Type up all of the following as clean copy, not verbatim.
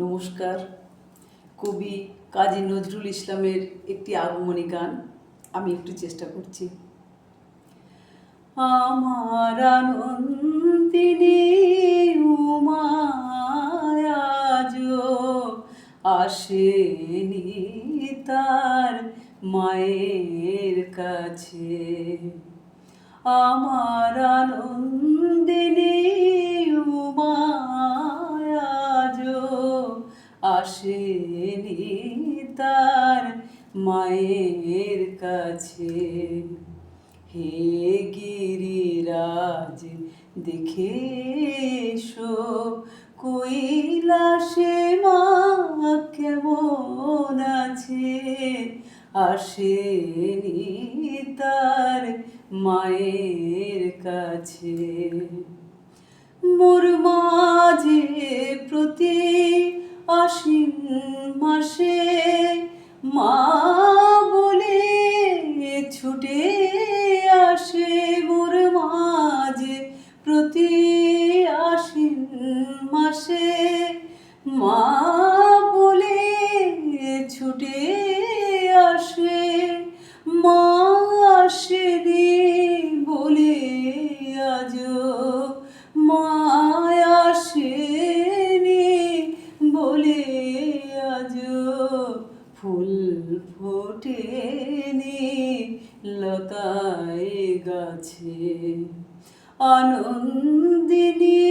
নমস্কার। কবি কাজী নজরুল ইসলামের একটি আগমনী গান আমি একটু চেষ্টা করছি। আমার আনন্দিনী উমা আজো আসেনি তার মায়ের কাছে। আমার আনন্দিনী উমা আজো আসেনি তার মায়ের কাছে। হে গিরিরাজ দেখে এসো কৈলাসে মা কেমন আছে। আসেনি তার মায়ের কাছে। মোর মাঝে প্রতি আশ্বিন মাসে মা বলে ছুটে আসে। মোর মাঝে প্রতি আশ্বিন মাসে মা বলে ছুটে আসে। মা আসেনি বলে আজো মায়া আসেনি বলে আজো ফুল ফোটেনি লতায় গাছে। আনন্দিনী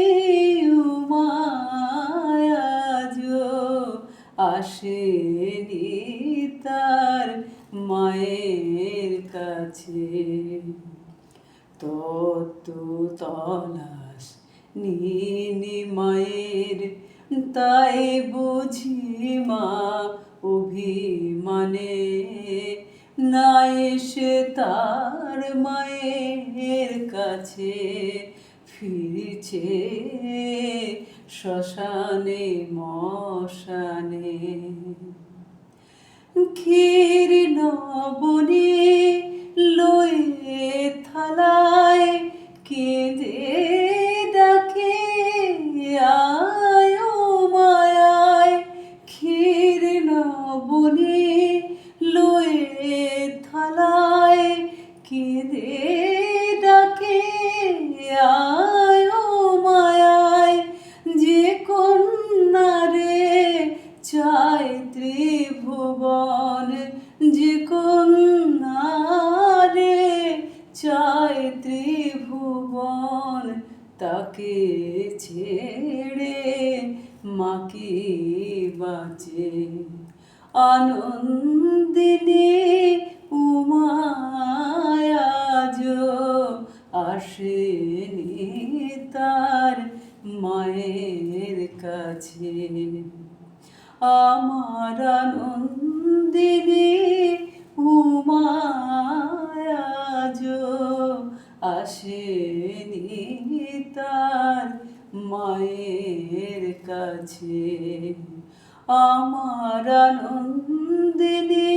উমা আজো আসেনি তার মায়ের কাছে। তত্ত্ব তলাশ নিনি মায়ের, তাই বুঝি মা অভিমানে না এসে তার মায়ের কাছে। ফিরছে শ্মশানে মশানে। ক্ষীর নবনী লয়ে থালায় কেঁদে ডাকে আয় ও মায়ায়। ক্ষীর নবনী লয়ে থালায় কেঁদে ডাকে আয় ও মায়ায়। যে কন্যারে চায় ত্রিভুবন, যে কন্যারে চায় ত্রিভুবন, তাকে ছেড়ে মা কি বাঁচে। আনন্দিনী উমা আজো আসেনি তার মায়ের কাছে। আমার আনন্দিনী উমা আজো আসেনি তার মায়ের কাছে। আমার আনন্দিনী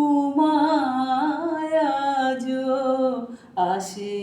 উমা আজো আসে